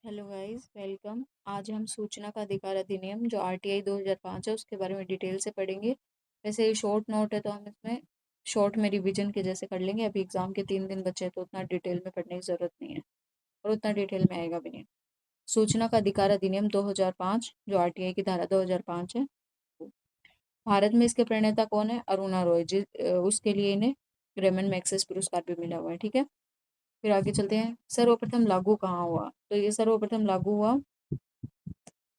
Hello guys, welcome. आज हम सूचना का अधिकार अधिनियम जो आरटीआई 2005 है उसके बारे में डिटेल से पढ़ेंगे। वैसे ये शॉर्ट नोट है तो हम इसमें शॉर्ट में रिवीजन के जैसे कर लेंगे। अभी एग्जाम के 3 दिन बचे हैं तो उतना डिटेल में पढ़ने की जरूरत नहीं है और उतना डिटेल में आएगा भी नहीं। सूचना का अधिकार अधिनियम 2005 जो आरटीआई की धारा 2005 है। भारत में इसके प्रणेता कौन है? अरुणा रॉय जी। उसके लिए इन्हें रेमन मैग्सेसे पुरस्कार भी मिला हुआ है। ठीक है, फिर आगे चलते हैं। सर्वप्रथम लागू कहाँ हुआ? तो ये सर्वप्रथम लागू हुआ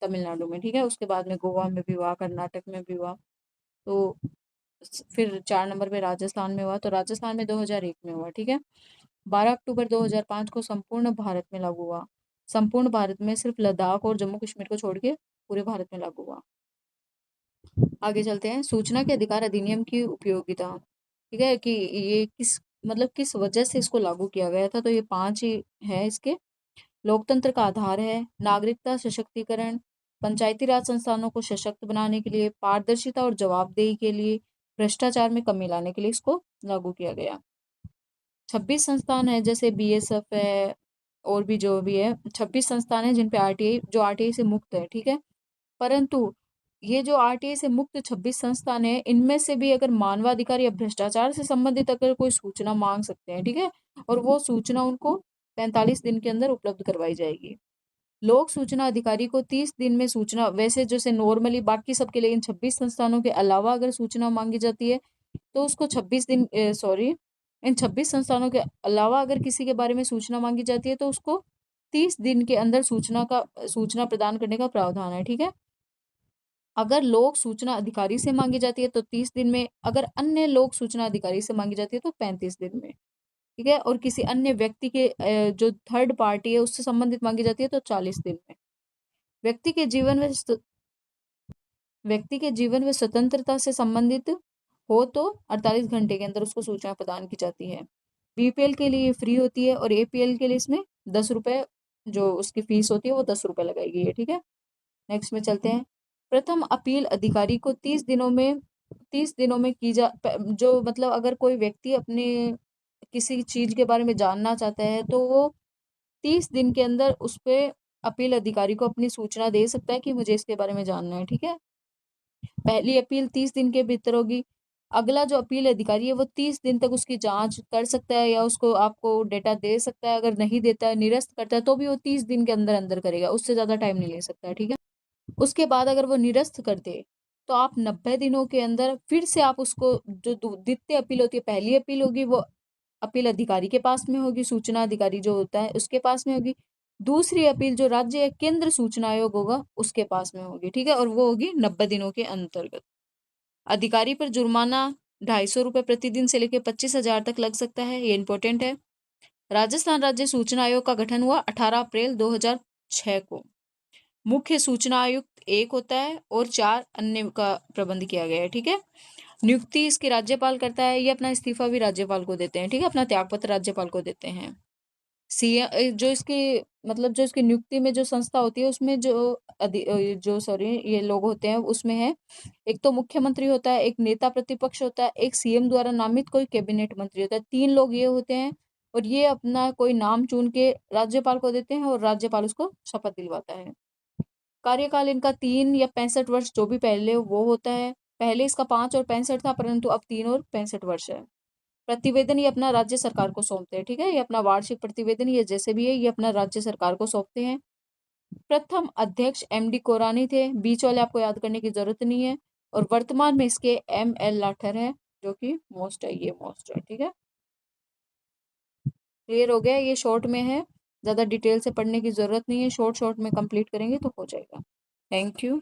तमिलनाडु में। ठीक है, उसके बाद में गोवा में भी हुआ, कर्नाटक में भी हुआ। तो फिर 4 नंबर पे राजस्थान में हुआ, तो राजस्थान में 2001 में हुआ। ठीक है, 12 अक्टूबर 2005 को संपूर्ण भारत में लागू हुआ। संपूर्ण भारत में सिर्फ लद्दाख और जम्मू कश्मीर को छोड़ के पूरे भारत में लागू हुआ। आगे चलते हैं। सूचना के अधिकार अधिनियम की उपयोगिता। ठीक है, कि ये किस वजह से इसको लागू किया गया था, तो ये 5 ही है इसके। लोकतंत्र का आधार है, नागरिकता सशक्तिकरण, पंचायती राज संस्थानों को सशक्त बनाने के लिए, पारदर्शिता और जवाबदेही के लिए, भ्रष्टाचार में कमी लाने के लिए इसको लागू किया गया। 26 संस्थान है, जैसे बीएसएफ है और भी जो भी है, 26 संस्थान है जिन पे आरटीआई से मुक्त है। ठीक है, परंतु ये जो आरटीआई से मुक्त 26 संस्थान है, इनमें से भी अगर मानवाधिकार या भ्रष्टाचार से संबंधित अगर कोई सूचना मांग सकते हैं, ठीक है, और वो सूचना उनको 45 दिन के अंदर उपलब्ध करवाई जाएगी। लोक सूचना अधिकारी को 30 दिन में सूचना, वैसे जैसे नॉर्मली बाकी सबके लिए इन 26 संस्थानों के अलावा अगर सूचना मांगी जाती है तो उसको 26 दिन, सॉरी, इन 26 संस्थानों के अलावा अगर किसी के बारे में सूचना मांगी जाती है तो उसको 30 दिन के अंदर सूचना प्रदान करने का प्रावधान है। ठीक है, अगर लोक सूचना अधिकारी से मांगी जाती है तो 30 दिन में, अगर अन्य लोक सूचना अधिकारी से मांगी जाती है तो 35 दिन में। ठीक है, और किसी अन्य व्यक्ति के जो थर्ड पार्टी है उससे संबंधित मांगी जाती है तो 40 दिन में। व्यक्ति के जीवन में व्यक्ति के जीवन में स्वतंत्रता से संबंधित हो तो 48 घंटे के अंदर उसको सूचना प्रदान की जाती है। बीपीएल के लिए फ्री होती है और एपीएल के लिए इसमें 10 रुपए जो उसकी फीस होती है वो 10 रुपए लगाई गई है। ठीक है, नेक्स्ट में चलते हैं। प्रथम अपील अधिकारी को 30 दिनों में जो मतलब अगर कोई व्यक्ति अपने किसी चीज के बारे में जानना चाहता है तो वो 30 दिन के अंदर उस पे अपील अधिकारी को अपनी सूचना दे सकता है कि मुझे इसके बारे में जानना है। ठीक है, पहली अपील 30 दिन के भीतर होगी। अगला जो अपील अधिकारी है वो 30 दिन तक उसकी जांच कर सकता है या उसको आपको डेटा दे सकता है। अगर नहीं देता है, निरस्त करता है, तो भी वो 30 दिन के अंदर अंदर करेगा, उससे ज्यादा टाइम नहीं ले सकता है। ठीक है, उसके बाद अगर वो निरस्त कर दे तो आप 90 दिनों के अंदर फिर से आप उसको, जो द्वितीय अपील होती है, पहली अपील होगी वो अपील अधिकारी के पास में होगी, सूचना अधिकारी जो होता है उसके पास में होगी। दूसरी अपील जो राज्य या केंद्र सूचना आयोग होगा उसके पास में होगी। ठीक है, और वो होगी 90 दिनों के अंतर्गत। अधिकारी पर जुर्माना 250 रुपये प्रतिदिन से लेकर 25,000 तक लग सकता है, ये इंपॉर्टेंट है। राजस्थान राज्य सूचना आयोग का गठन हुआ 18 अप्रैल 2006 को। मुख्य सूचना आयुक्त एक होता है और 4 अन्य का प्रबंध किया गया है। ठीक है, नियुक्ति इसकी राज्यपाल करता है, ये अपना इस्तीफा भी राज्यपाल को देते हैं। ठीक है, अपना त्यागपत्र राज्यपाल को देते हैं। सीएम जो इसकी मतलब जो इसकी नियुक्ति में जो संस्था होती है उसमें जो सॉरी ये लोग होते हैं उसमें है, एक तो मुख्यमंत्री होता है, एक नेता प्रतिपक्ष होता है, एक सीएम द्वारा नामित कोई कैबिनेट मंत्री होता है। 3 लोग ये होते हैं और ये अपना कोई नाम चुन के राज्यपाल को देते हैं और राज्यपाल उसको शपथ दिलवाता है। कार्यकाल इनका 3 या 65 वर्ष जो भी पहले वो होता है। पहले इसका 5 और 65 था, परंतु अब 3 और 65 वर्ष है। प्रतिवेदन ये अपना राज्य सरकार को सौंपते हैं। ठीक है, ये अपना वार्षिक प्रतिवेदन ये जैसे भी है ये अपना राज्य सरकार को सौंपते हैं। प्रथम अध्यक्ष एमडी कोरानी थे, बीच वाले आपको याद करने की जरूरत नहीं है। और वर्तमान में इसके एमएल लाठर है जो कि मोस्ट है, ये मोस्ट है। ठीक है, क्लियर हो गया? ये शॉर्ट में है, ज्यादा डिटेल से पढ़ने की जरूरत नहीं है, शॉर्ट शॉर्ट में कंप्लीट करेंगे तो हो जाएगा। Thank you.